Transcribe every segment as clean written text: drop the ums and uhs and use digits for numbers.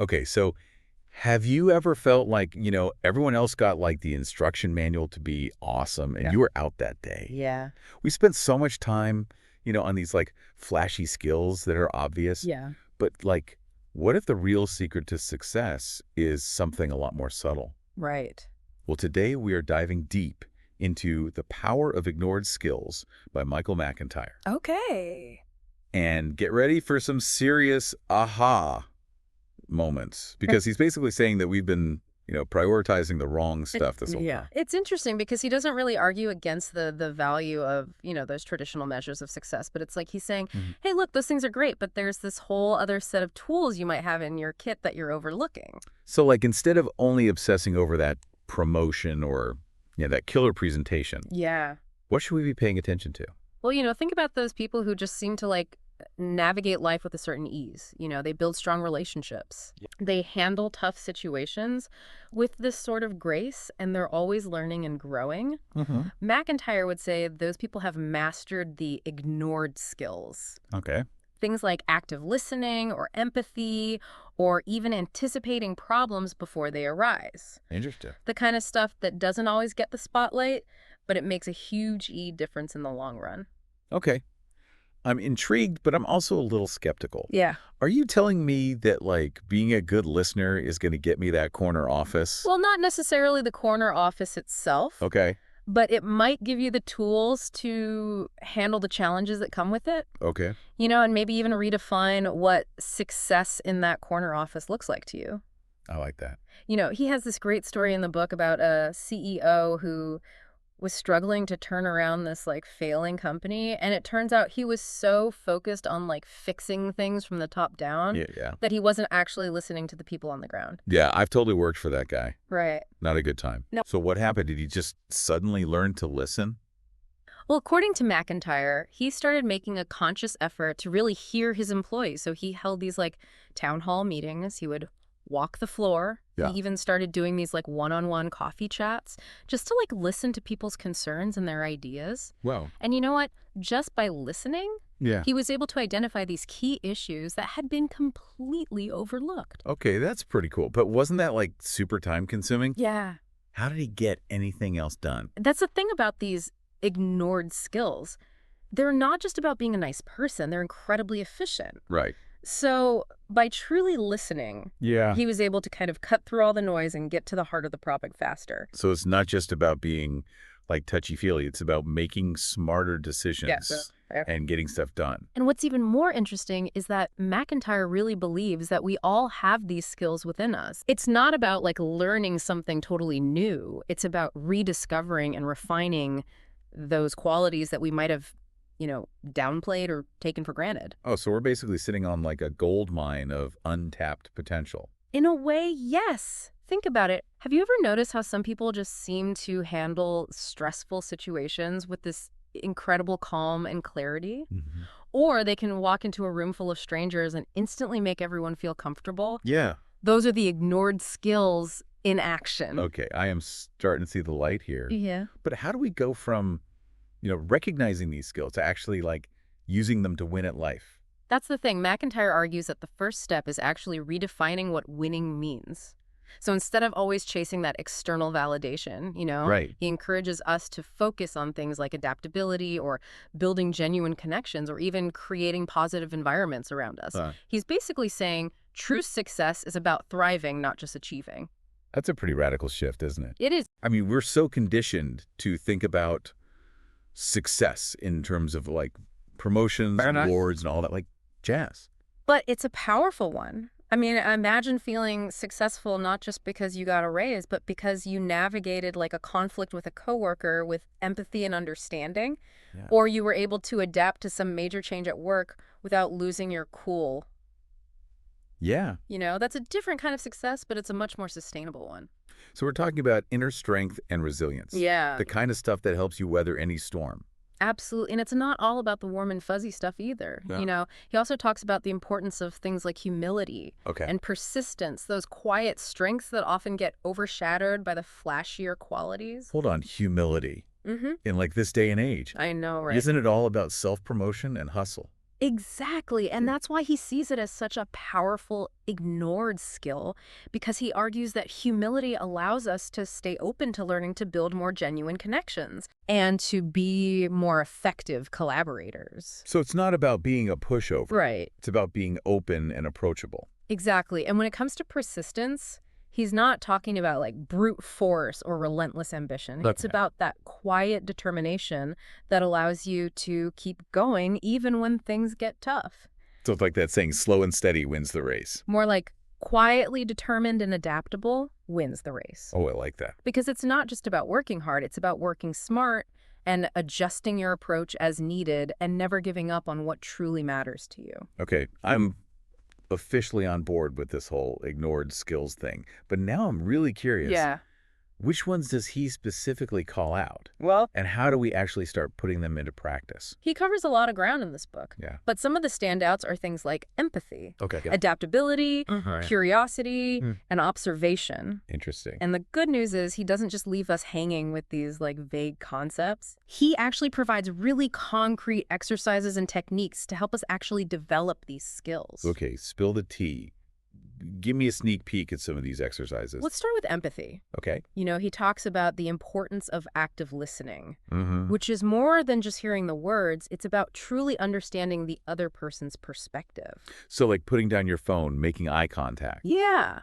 Okay, so have you ever felt like, everyone else got like the instruction manual to be awesome and Yeah. you were out that day? Yeah. We spent so much time, on these like flashy skills that are obvious, Yeah. but like, what if the real secret to success is something a lot more subtle? Right. Well, today we are diving deep into The Power of Ignored Skills by Michael McIntyre. Okay. And get ready for some serious aha moments because he's basically saying that we've been, prioritizing the wrong stuff this whole Yeah. time. It's interesting because he doesn't really argue against the value of, those traditional measures of success, but it's like he's saying, Mhm. "Hey, look, those things are great, but there's this whole other set of tools you might have in your kit that you're overlooking." So like instead of only obsessing over that promotion or that killer presentation, Yeah. what should we be paying attention to? Well, think about those people who just seem to navigate life with a certain ease. They build strong relationships. Yeah. They handle tough situations with this sort of grace, and they're always learning and growing. Mm-hmm. McIntyre would say those people have mastered the ignored skills. Okay. Things like active listening or empathy or even anticipating problems before they arise. Interesting. The kind of stuff that doesn't always get the spotlight, but it makes a huge difference in the long run. Okay. I'm intrigued, but I'm also a little skeptical. Yeah. Are you telling me that, like, being a good listener is going to get me that corner office? Well, not necessarily the corner office itself, Okay. but it might give you the tools to handle the challenges that come with it, Okay. and maybe even redefine what success in that corner office looks like to you. I like that. He has this great story in the book about a CEO who was struggling to turn around this failing company, and it turns out he was so focused on fixing things from the top down Yeah, yeah. that he wasn't actually listening to the people on the ground. Yeah, I've totally worked for that guy. Right. Not a good time. No. So what happened? Did he just suddenly learn to listen? Well, according to McIntyre, he started making a conscious effort to really hear his employees. So he held these town hall meetings. He would walk the floor. Yeah. He even started doing these one-on-one coffee chats just to listen to people's concerns and their ideas. Wow. And you know what? Just by listening, Yeah. he was able to identify these key issues that had been completely overlooked. Okay, that's pretty cool. But wasn't that super time consuming? Yeah. How did he get anything else done? That's the thing about these ignored skills. They're not just about being a nice person. They're incredibly efficient. Right. So by truly listening, Yeah. he was able to kind of cut through all the noise and get to the heart of the problem faster. So it's not just about being touchy-feely. It's about making smarter decisions and getting stuff done. And what's even more interesting is that McIntyre really believes that we all have these skills within us. It's not about learning something totally new. It's about rediscovering and refining those qualities that we might have, downplayed or taken for granted. Oh, so we're basically sitting on a gold mine of untapped potential. In a way, yes. Think about it. Have you ever noticed how some people just seem to handle stressful situations with this incredible calm and clarity? Mm-hmm. Or they can walk into a room full of strangers and instantly make everyone feel comfortable? Yeah. Those are the ignored skills in action. Okay, I am starting to see the light here. Yeah. But how do we go from, recognizing these skills to actually using them to win at life? That's the thing. McIntyre argues that the first step is actually redefining what winning means. So instead of always chasing that external validation, Right. he encourages us to focus on things like adaptability or building genuine connections or even creating positive environments around us. He's basically saying true success is about thriving, not just achieving. That's a pretty radical shift, isn't it? It is. I mean, we're so conditioned to think about success in terms of promotions, awards, and all that, jazz. But it's a powerful one. I mean, imagine feeling successful not just because you got a raise, but because you navigated a conflict with a coworker with empathy and understanding, Yeah. or you were able to adapt to some major change at work without losing your cool. Yeah. That's a different kind of success, but it's a much more sustainable one. So we're talking about inner strength and resilience. Yeah. The kind of stuff that helps you weather any storm. Absolutely. And it's not all about the warm and fuzzy stuff either. Yeah. He also talks about the importance of things like humility Okay. and persistence, those quiet strengths that often get overshadowed by the flashier qualities. Hold on, humility. Mm-hmm. In this day and age. I know, right? Isn't it all about self-promotion and hustle? Exactly. And that's why he sees it as such a powerful, ignored skill, because he argues that humility allows us to stay open to learning to build more genuine connections and to be more effective collaborators. So it's not about being a pushover. Right. It's about being open and approachable. Exactly. And when it comes to persistence, he's not talking about like brute force or relentless ambition. It's Okay. about that quiet determination that allows you to keep going even when things get tough. So it's like that saying, slow and steady wins the race. More like quietly determined and adaptable wins the race. Oh, I like that. Because it's not just about working hard, it's about working smart and adjusting your approach as needed and never giving up on what truly matters to you. Okay, I'm officially on board with this whole ignored skills thing. But now I'm really curious. Yeah. Which ones does he specifically call out? Well, And how do we actually start putting them into practice? he covers a lot of ground in this book. Yeah. But some of the standouts are things like empathy, Okay. adaptability, Right. curiosity, Hmm. and observation. Interesting. And the good news is he doesn't just leave us hanging with these like vague concepts. He actually provides really concrete exercises and techniques to help us actually develop these skills. Okay, spill the tea. Give me a sneak peek at some of these exercises. Let's start with empathy. Okay. You know, he talks about the importance of active listening, Mm-hmm. which is more than just hearing the words. It's about truly understanding the other person's perspective. So like putting down your phone, making eye contact, Yeah.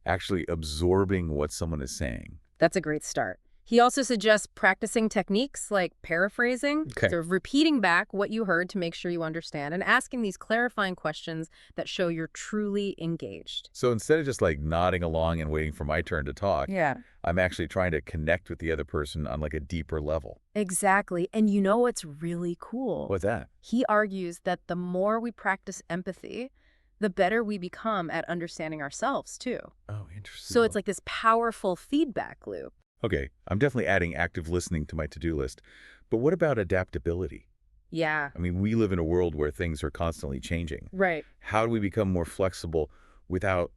actually absorbing what someone is saying. That's a great start. He also suggests practicing techniques like paraphrasing, Okay. sort of repeating back what you heard to make sure you understand, and asking these clarifying questions that show you're truly engaged. So instead of just like nodding along and waiting for my turn to talk, Yeah. I'm actually trying to connect with the other person on like a deeper level. Exactly. And you know what's really cool? What's that? He argues that the more we practice empathy, the better we become at understanding ourselves, too. Oh, interesting. So it's like this powerful feedback loop. Okay, I'm definitely adding active listening to my to-do list. But what about adaptability? Yeah. I mean, we live in a world where things are constantly changing. Right. How do we become more flexible without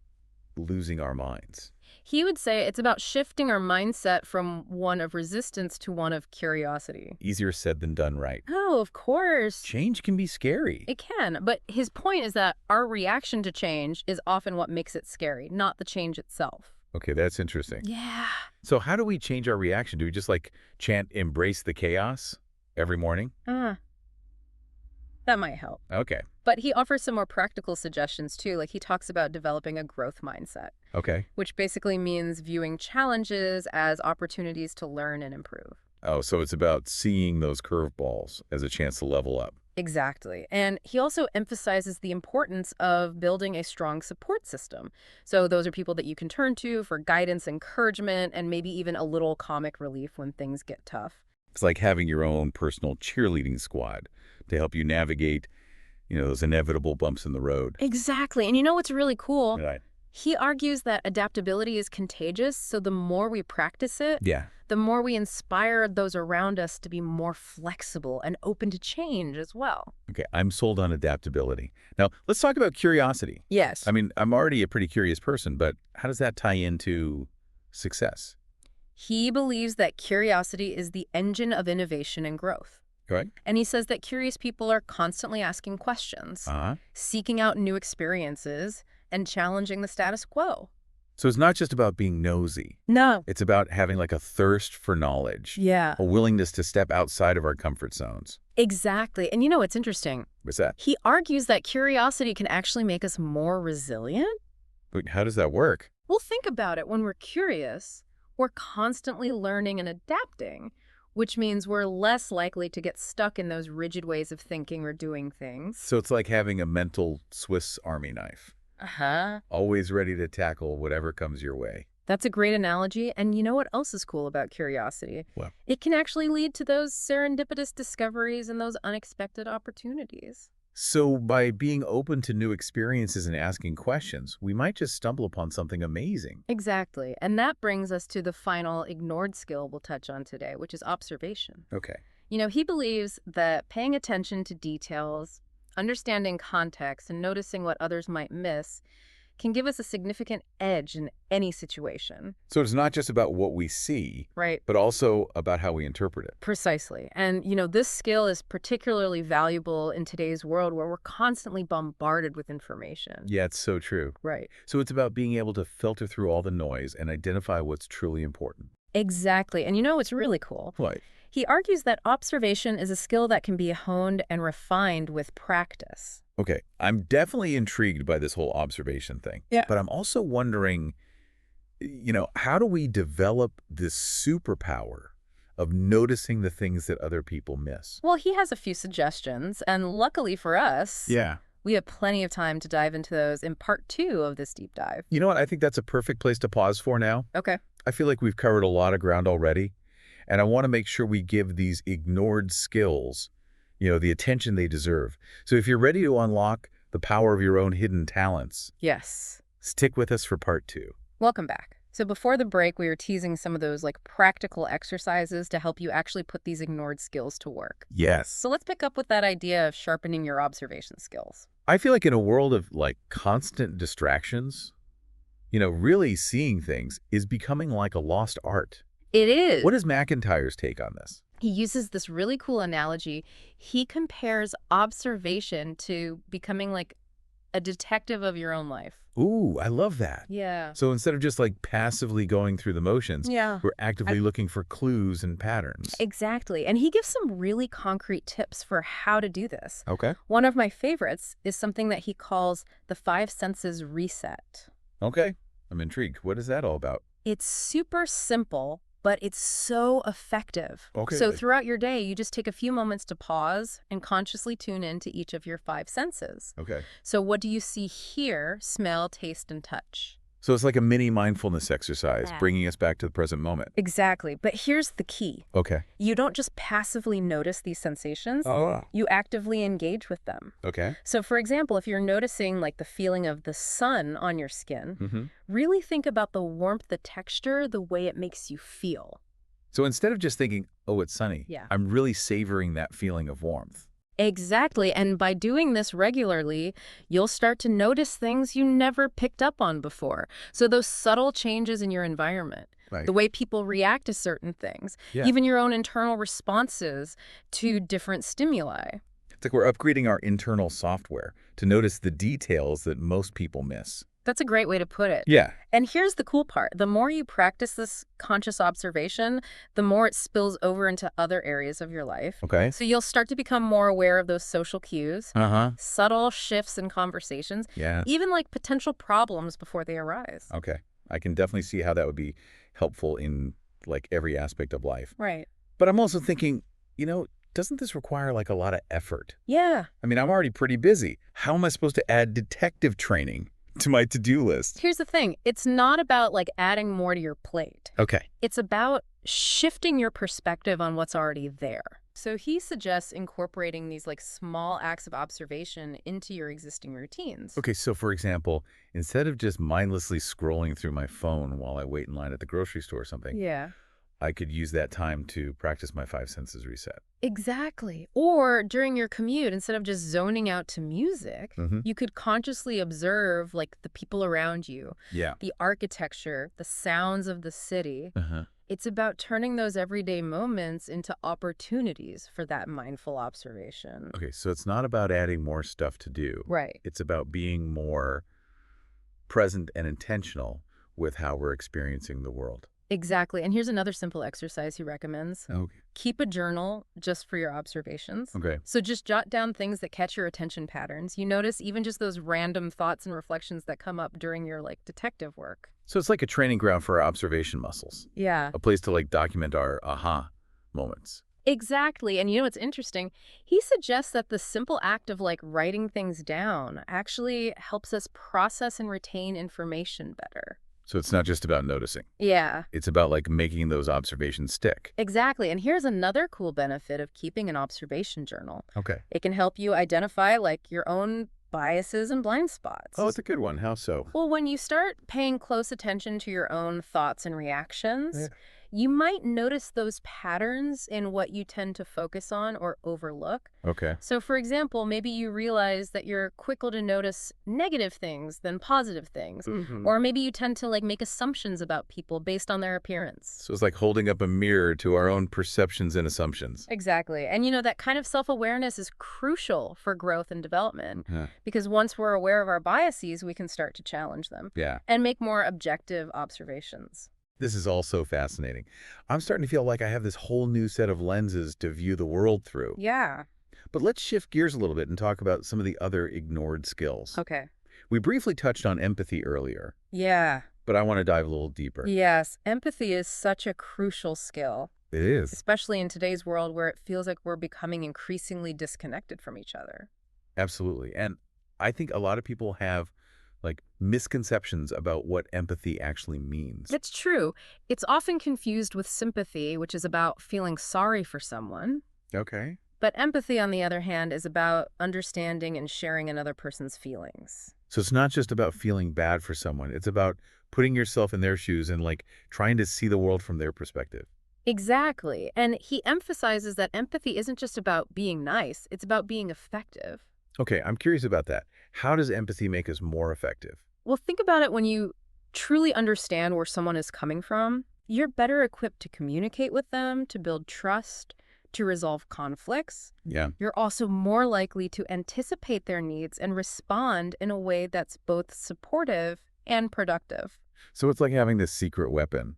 losing our minds? He would say it's about shifting our mindset from one of resistance to one of curiosity. Easier said than done, right? Oh, of course. Change can be scary. It can. But his point is that our reaction to change is often what makes it scary, not the change itself. Okay, that's interesting. Yeah. So how do we change our reaction? Do we just like chant embrace the chaos every morning? That might help. Okay. But he offers some more practical suggestions, too. Like he talks about developing a growth mindset, Okay. which basically means viewing challenges as opportunities to learn and improve. Oh, so it's about seeing those curveballs as a chance to level up. Exactly. And he also emphasizes the importance of building a strong support system. So those are people that you can turn to for guidance, encouragement, and maybe even a little comic relief when things get tough. It's like having your own personal cheerleading squad to help you navigate, those inevitable bumps in the road. Exactly. And you know what's really cool? Right. He argues that adaptability is contagious, so the more we practice it, Yeah. the more we inspire those around us to be more flexible and open to change as well. Okay, I'm sold on adaptability. Now, let's talk about curiosity. Yes. I mean, I'm already a pretty curious person, but how does that tie into success? He believes that curiosity is the engine of innovation and growth. Right? And he says that curious people are constantly asking questions, Uh-huh. seeking out new experiences, and challenging the status quo. So it's not just about being nosy. No. It's about having like a thirst for knowledge, Yeah. a willingness to step outside of our comfort zones. Exactly. And you know what's interesting? What's that? He argues that curiosity can actually make us more resilient. Wait, how does that work? Well, think about it. When we're curious, we're constantly learning and adapting, which means we're less likely to get stuck in those rigid ways of thinking or doing things. So it's like having a mental Swiss Army knife, Uh-huh. always ready to tackle whatever comes your way. That's a great analogy. And you know what else is cool about curiosity? What? It can actually lead to those serendipitous discoveries and those unexpected opportunities. So by being open to new experiences and asking questions, we might just stumble upon something amazing. Exactly. And that brings us to the final ignored skill we'll touch on today, which is observation. Okay. You know, he believes that paying attention to details, understanding context, and noticing what others might miss can give us a significant edge in any situation. So it's not just about what we see, Right. but also about how we interpret it. Precisely. And, this skill is particularly valuable in today's world where we're constantly bombarded with information. Yeah, it's so true. Right. So it's about being able to filter through all the noise and identify what's truly important. Exactly. And what's really cool? What? He argues that observation is a skill that can be honed and refined with practice. Okay, I'm definitely intrigued by this whole observation thing. Yeah. But I'm also wondering, how do we develop this superpower of noticing the things that other people miss? Well, he has a few suggestions, and luckily for us, Yeah. we have plenty of time to dive into those in part 2 of this deep dive. You know what? I think that's a perfect place to pause for now. Okay. I feel like we've covered a lot of ground already, and I want to make sure we give these ignored skills, the attention they deserve. So if you're ready to unlock the power of your own hidden talents, Yes. stick with us for part 2. Welcome back. So before the break, we were teasing some of those practical exercises to help you actually put these ignored skills to work. Yes. So let's pick up with that idea of sharpening your observation skills. I feel like in a world of constant distractions, really seeing things is becoming like a lost art. It is. What is McIntyre's take on this? He uses this really cool analogy. He compares observation to becoming like a detective of your own life. Ooh, I love that. Yeah. So instead of just passively going through the motions, Yeah. we're actively looking for clues and patterns. Exactly. And he gives some really concrete tips for how to do this. Okay. One of my favorites is something that he calls the 5 senses reset. Okay. I'm intrigued. What is that all about? It's super simple, but it's so effective. Okay. So throughout your day, you just take a few moments to pause and consciously tune in to each of your 5 senses. Okay. So what do you see, hear, smell, taste, and touch? So it's like a mini mindfulness exercise, Yeah. bringing us back to the present moment. Exactly. But here's the key. Okay. You don't just passively notice these sensations. Oh. You actively engage with them. Okay. So for example, if you're noticing the feeling of the sun on your skin, Mm-hmm. really think about the warmth, the texture, the way it makes you feel. So instead of just thinking, oh, it's sunny, Yeah. I'm really savoring that feeling of warmth. Exactly. And by doing this regularly, you'll start to notice things you never picked up on before. So those subtle changes in your environment, Right. the way people react to certain things, Yeah. even your own internal responses to different stimuli. It's like we're upgrading our internal software to notice the details that most people miss. That's a great way to put it. Yeah. And here's the cool part. The more you practice this conscious observation, the more it spills over into other areas of your life. Okay. So you'll start to become more aware of those social cues, Uh-huh. subtle shifts in conversations, Yeah. even potential problems before they arise. Okay. I can definitely see how that would be helpful in every aspect of life. Right. But I'm also thinking, doesn't this require a lot of effort? Yeah. I mean, I'm already pretty busy. How am I supposed to add detective training to my to-do list? Here's the thing. It's not about adding more to your plate. Okay. It's about shifting your perspective on what's already there. So he suggests incorporating these small acts of observation into your existing routines. Okay, so for example, instead of just mindlessly scrolling through my phone while I wait in line at the grocery store or something, Yeah. I could use that time to practice my 5 senses reset. Exactly. Or during your commute, instead of just zoning out to music, Mm-hmm. you could consciously observe the people around you, Yeah. the architecture, the sounds of the city. Uh-huh. It's about turning those everyday moments into opportunities for that mindful observation. Okay, so it's not about adding more stuff to do. Right. It's about being more present and intentional with how we're experiencing the world. Exactly. And here's another simple exercise he recommends. Okay. Keep a journal just for your observations. Okay. So just jot down things that catch your attention patterns. You notice even just those random thoughts and reflections that come up during your detective work. So it's like a training ground for our observation muscles, Yeah. a place to document our aha moments. Exactly. And what's interesting? He suggests that the simple act of writing things down actually helps us process and retain information better. So it's not just about noticing. Yeah. It's about making those observations stick. Exactly. And here's another cool benefit of keeping an observation journal. Okay. It can help you identify your own biases and blind spots. Oh, it's a good one. How so? Well, when you start paying close attention to your own thoughts and reactions, you might notice those patterns in what you tend to focus on or overlook. Okay. So, for example, maybe you realize that you're quicker to notice negative things than positive things. Hmm. Or maybe you tend to make assumptions about people based on their appearance. So it's like holding up a mirror to our own perceptions and assumptions. Exactly. And that kind of self-awareness is crucial for growth and development Yeah. because once we're aware of our biases, we can start to challenge them Yeah. and make more objective observations. This is all so fascinating. I'm starting to feel like I have this whole new set of lenses to view the world through. Yeah. But let's shift gears a little bit and talk about some of the other ignored skills. Okay. We briefly touched on empathy earlier, Yeah. but I want to dive a little deeper. Yes. Empathy is such a crucial skill, It is. especially in today's world where it feels like we're becoming increasingly disconnected from each other. Absolutely. And I think a lot of people have misconceptions about what empathy actually means. It's true. It's often confused with sympathy, which is about feeling sorry for someone. Okay. But empathy, on the other hand, is about understanding and sharing another person's feelings. So it's not just about feeling bad for someone. It's about putting yourself in their shoes and trying to see the world from their perspective. Exactly. And he emphasizes that empathy isn't just about being nice, it's about being effective. Okay, I'm curious about that. How does empathy make us more effective? Well, think about it when you truly understand where someone is coming from. You're better equipped to communicate with them, to build trust, to resolve conflicts. Yeah. You're also more likely to anticipate their needs and respond in a way that's both supportive and productive. So it's like having this secret weapon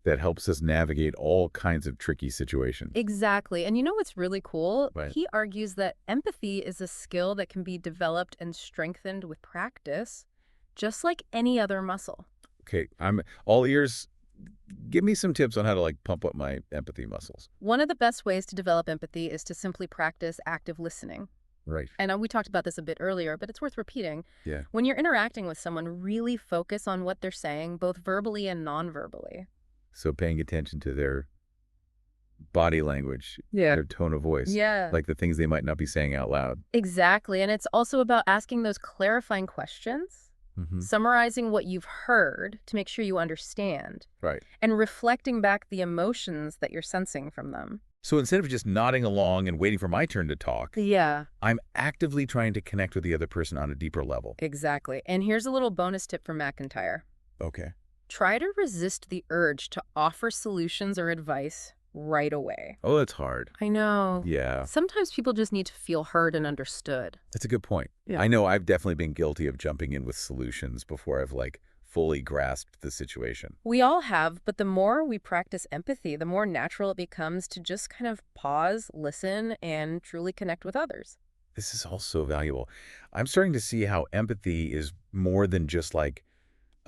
that helps us navigate all kinds of tricky situations. Exactly. And you know what's really cool? Right. He argues that empathy is a skill that can be developed and strengthened with practice, just like any other muscle. Okay, I'm all ears. Give me some tips on how to pump up my empathy muscles. One of the best ways to develop empathy is to simply practice active listening. Right. And we talked about this a bit earlier, but it's worth repeating. Yeah. When you're interacting with someone, really focus on what they're saying, both verbally and non-verbally. So paying attention to their body language, Yeah. their tone of voice, Yeah. the things they might not be saying out loud. Exactly. And it's also about asking those clarifying questions, summarizing what you've heard to make sure you understand, Right. and reflecting back the emotions that you're sensing from them. So instead of just nodding along and waiting for my turn to talk, Yeah, I'm actively trying to connect with the other person on a deeper level. exactly. And here's a little bonus tip from McIntyre. Okay. Try to resist the urge to offer solutions or advice right away. Oh, that's hard. I know. Yeah, Sometimes people just need to feel heard and understood. that's a good point. Yeah. I know I've definitely been guilty of jumping in with solutions before I've fully grasped the situation. We all have, but the more we practice empathy, the more natural it becomes to just kind of pause, listen, and truly connect with others. This is all so valuable. I'm starting to see how empathy is more than just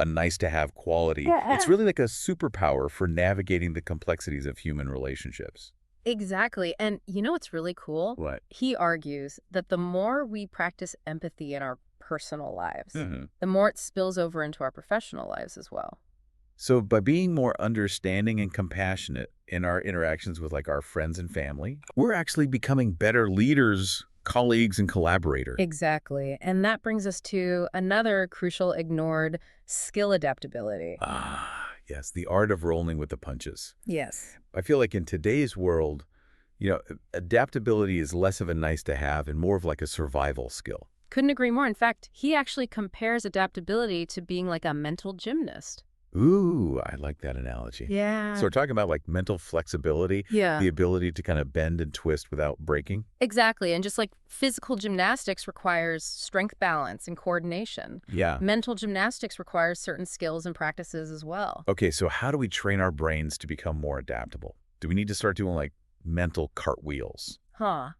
a nice to have quality. It's really like a superpower for navigating the complexities of human relationships. Exactly. And you know what's really cool? What? He argues that the more we practice empathy in our personal lives, Hmm. the more it spills over into our professional lives as well. So by being more understanding and compassionate in our interactions with our friends and family, we're actually becoming better leaders, colleagues, and collaborators. Exactly. And that brings us to another crucial ignored skill: adaptability. Ah, yes, the art of rolling with the punches. Yes. I feel like in today's world, adaptability is less of a nice to have and more of a survival skill. Couldn't agree more. In fact, he actually compares adaptability to being like a mental gymnast. Ooh, I like that analogy. Yeah. So we're talking about mental flexibility, Yeah. the ability to kind of bend and twist without breaking. Exactly. And just like physical gymnastics requires strength, balance, and coordination, Yeah. mental gymnastics requires certain skills and practices as well. Okay, so how do we train our brains to become more adaptable? Do we need to start doing mental cartwheels? Huh.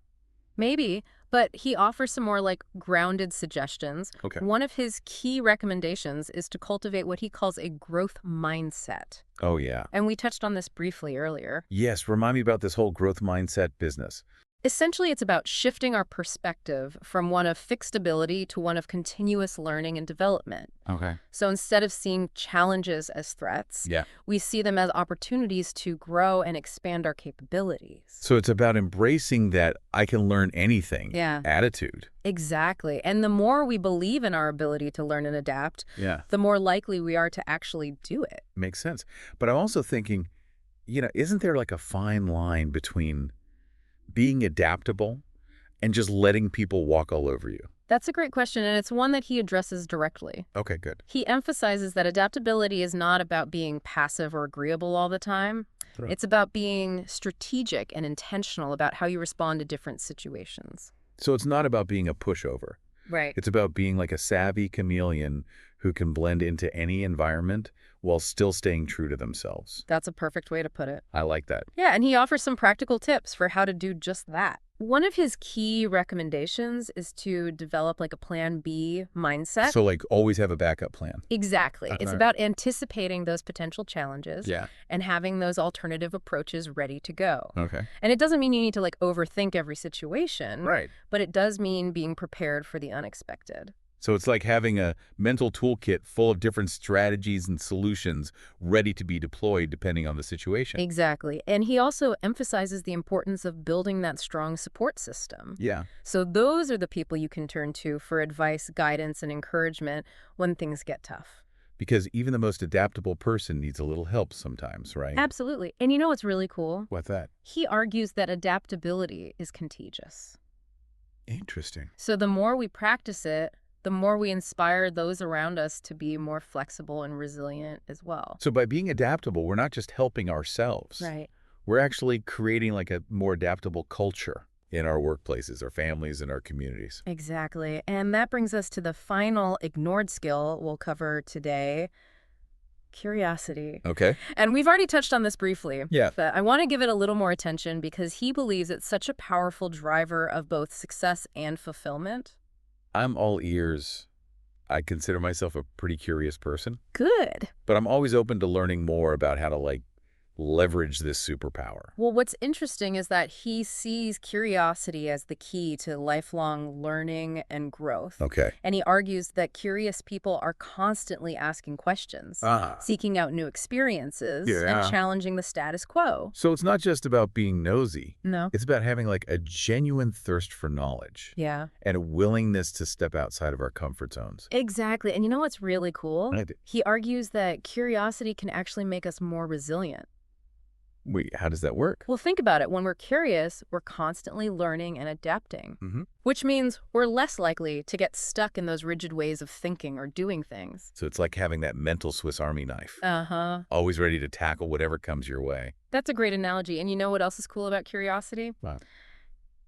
Maybe, but he offers some more grounded suggestions. Okay. One of his key recommendations is to cultivate what he calls a growth mindset. Oh, yeah. And we touched on this briefly earlier. Yes, remind me about this whole growth mindset business. Essentially, it's about shifting our perspective from one of fixed ability to one of continuous learning and development. Okay. So instead of seeing challenges as threats, Yeah. we see them as opportunities to grow and expand our capabilities. So it's about embracing that I can learn anything Yeah. attitude. Exactly. And the more we believe in our ability to learn and adapt, Yeah. the more likely we are to actually do it. Makes sense. But I'm also thinking, isn't there like a fine line between being adaptable and just letting people walk all over you? That's a great question, and it's one that he addresses directly. Okay, good. He emphasizes that adaptability is not about being passive or agreeable all the time. Right. It's about being strategic and intentional about how you respond to different situations. So it's not about being a pushover. Right. It's about being like a savvy chameleon who can blend into any environment while still staying true to themselves. That's a perfect way to put it. I like that. Yeah, and he offers some practical tips for how to do just that. One of his key recommendations is to develop like a plan B mindset. So like always have a backup plan. Exactly. It's Right. about anticipating those potential challenges Yeah. and having those alternative approaches ready to go. Okay. And it doesn't mean you need to like overthink every situation, Right. but it does mean being prepared for the unexpected. So it's like having a mental toolkit full of different strategies and solutions ready to be deployed depending on the situation. Exactly. And he also emphasizes the importance of building that strong support system. Yeah. So those are the people you can turn to for advice, guidance, and encouragement when things get tough. Because even the most adaptable person needs a little help sometimes, right? Absolutely. And you know what's really cool? What's that? He argues that adaptability is contagious. Interesting. So the more we practice it, the more we inspire those around us to be more flexible and resilient as well. So by being adaptable, we're not just helping ourselves. Right. We're actually creating like a more adaptable culture in our workplaces, our families, and our communities. Exactly. And that brings us to the final ignored skill we'll cover today, curiosity. Okay. And we've already touched on this briefly. Yeah. But I want to give it a little more attention because he believes it's such a powerful driver of both success and fulfillment. I'm all ears. I consider myself a pretty curious person, Good. but I'm always open to learning more about how to like leverage this superpower. Well, what's interesting is that he sees curiosity as the key to lifelong learning and growth. Okay. And he argues that curious people are constantly asking questions, seeking out new experiences, Yeah. and challenging the status quo. So it's not just about being nosy. No. It's about having like a genuine thirst for knowledge Yeah. and a willingness to step outside of our comfort zones. Exactly. And you know what's really cool? I do. He argues that curiosity can actually make us more resilient. Wait, how does that work? Well, think about it. When we're curious, we're constantly learning and adapting, Mm-hmm. which means we're less likely to get stuck in those rigid ways of thinking or doing things. So it's like having that mental Swiss Army knife, Uh-huh. always ready to tackle whatever comes your way. That's a great analogy. And you know what else is cool about curiosity? Wow.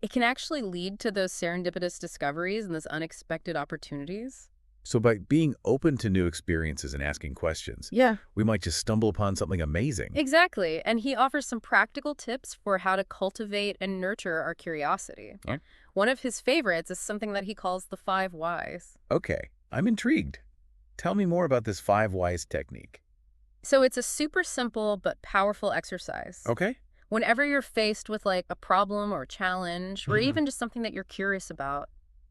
It can actually lead to those serendipitous discoveries and those unexpected opportunities. So by being open to new experiences and asking questions, Yeah. we might just stumble upon something amazing. Exactly. And he offers some practical tips for how to cultivate and nurture our curiosity. Yeah. One of his favorites is something that he calls the 5 whys. Okay, I'm intrigued. Tell me more about this 5 whys technique. So it's a super simple but powerful exercise. Okay. Whenever you're faced with like a problem or a challenge, or Mhm. even just something that you're curious about,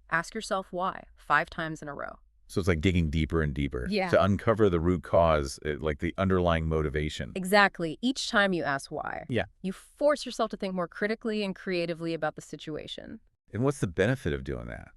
ask yourself why 5 times in a row. So it's like digging deeper and deeper Yeah. to uncover the root cause, like the underlying motivation. Exactly. Each time you ask why, Yeah. you force yourself to think more critically and creatively about the situation. And what's the benefit of doing that?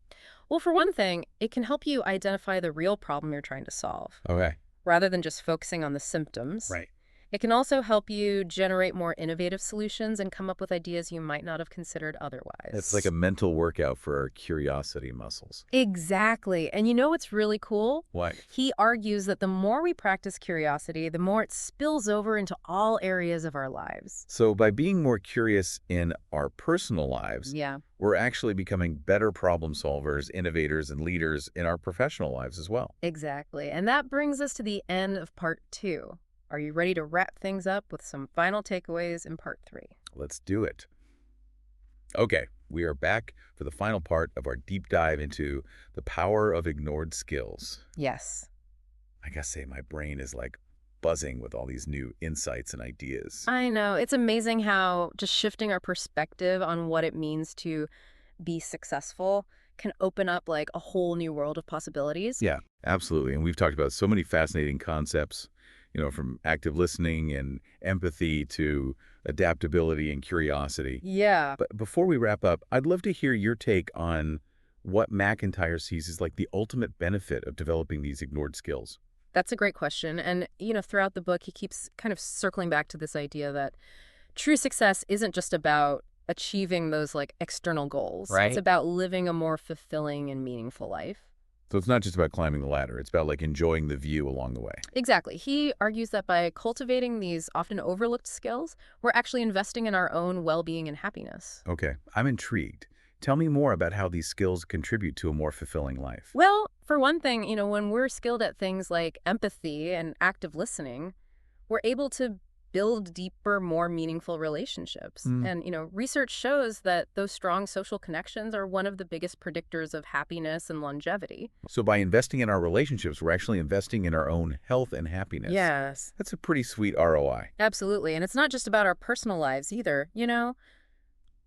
Well, for one thing, it can help you identify the real problem you're trying to solve, Okay. rather than just focusing on the symptoms. Right. It can also help you generate more innovative solutions and come up with ideas you might not have considered otherwise. It's like a mental workout for our curiosity muscles. Exactly. And you know what's really cool? What? He argues that the more we practice curiosity, the more it spills over into all areas of our lives. So by being more curious in our personal lives, Yeah. we're actually becoming better problem solvers, innovators, and leaders in our professional lives as well. Exactly. And that brings us to the end of part 2. Are you ready to wrap things up with some final takeaways in part 3? Let's do it. Okay, we are back for the final part of our deep dive into the power of ignored skills. Yes. I gotta say, my brain is like buzzing with all these new insights and ideas. I know. It's amazing how just shifting our perspective on what it means to be successful can open up like a whole new world of possibilities. Yeah, absolutely. And we've talked about so many fascinating concepts, from active listening and empathy to adaptability and curiosity. Yeah. But before we wrap up, I'd love to hear your take on what McIntyre sees as like the ultimate benefit of developing these ignored skills. That's a great question. And, throughout the book, he keeps kind of circling back to this idea that true success isn't just about achieving those like external goals. It's Right. about living a more fulfilling and meaningful life. So it's not just about climbing the ladder. It's about like enjoying the view along the way. Exactly. He argues that by cultivating these often overlooked skills, we're actually investing in our own well-being and happiness. Okay, I'm intrigued. Tell me more about how these skills contribute to a more fulfilling life. Well, for one thing, when we're skilled at things like empathy and active listening, we're able to build deeper, more meaningful relationships. Mm. And, research shows that those strong social connections are one of the biggest predictors of happiness and longevity. So by investing in our relationships, we're actually investing in our own health and happiness. Yes, That's a pretty sweet ROI. absolutely. And it's not just about our personal lives either.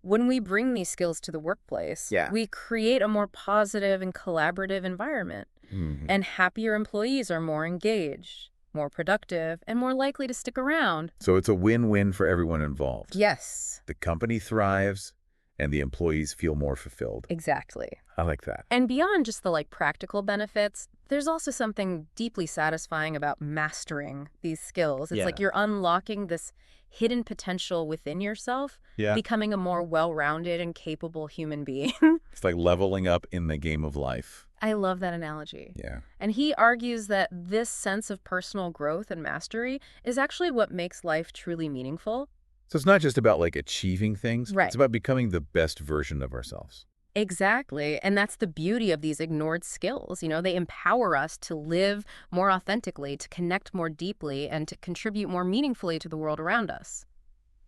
When we bring these skills to the workplace, Yeah. we create a more positive and collaborative environment. Mhm. And happier employees are more engaged, more productive, and more likely to stick around. So it's a win-win for everyone involved. Yes, The company thrives, and the employees feel more fulfilled. exactly. I like that. And beyond just the practical benefits, there's also something deeply satisfying about mastering these skills. It's Yeah. like you're unlocking this hidden potential within yourself, Yeah. becoming a more well-rounded and capable human being. It's like leveling up in the game of life. I love that analogy. Yeah. And he argues that this sense of personal growth and mastery is actually what makes life truly meaningful. So it's not just about like achieving things. Right. It's about becoming the best version of ourselves. Exactly. And that's the beauty of these ignored skills. They empower us to live more authentically, to connect more deeply, and to contribute more meaningfully to the world around us.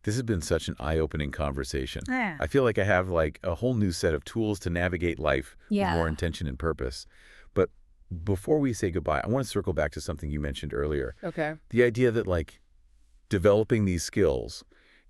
This has been such an eye-opening conversation. Yeah. I feel like I have like a whole new set of tools to navigate life with Yeah. more intention and purpose. But before we say goodbye, I want to circle back to something you mentioned earlier. Okay. The idea that like developing these skills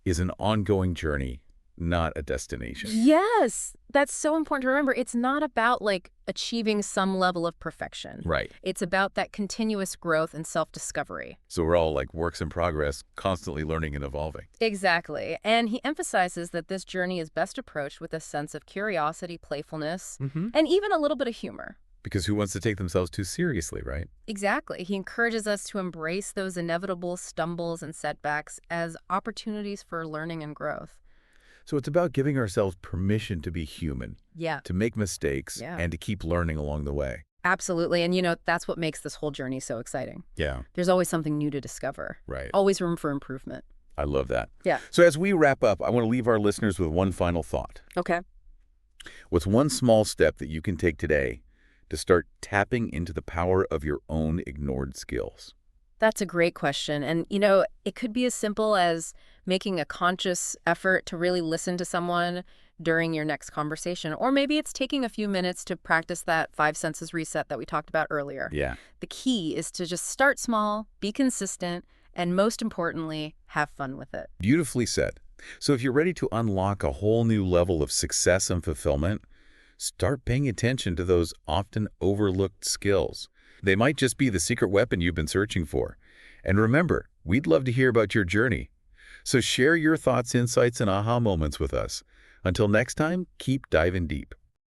is an ongoing journey, not a destination. Yes. That's so important to remember. It's not about achieving some level of perfection. Right. It's about that continuous growth and self-discovery. So we're all like works in progress, constantly learning and evolving. Exactly. And he emphasizes that this journey is best approached with a sense of curiosity, playfulness, and even a little bit of humor. Because who wants to take themselves too seriously, right? Exactly. He encourages us to embrace those inevitable stumbles and setbacks as opportunities for learning and growth. So it's about giving ourselves permission to be human, Yeah, to make mistakes, Yeah. and to keep learning along the way. absolutely. And that's what makes this whole journey so exciting. Yeah, There's always something new to discover, right. always room for improvement. I love that. Yeah. So as we wrap up, I want to leave our listeners with one final thought. Okay. What's one small step that you can take today to start tapping into the power of your own ignored skills? That's a great question. And, it could be as simple as making a conscious effort to really listen to someone during your next conversation. Or maybe it's taking a few minutes to practice that 5 senses reset that we talked about earlier. Yeah. The key is to just start small, be consistent, and most importantly, have fun with it. Beautifully said. So if you're ready to unlock a whole new level of success and fulfillment, start paying attention to those often overlooked skills. They might just be the secret weapon you've been searching for. And remember, we'd love to hear about your journey. So share your thoughts, insights, and aha moments with us. Until next time, keep diving deep.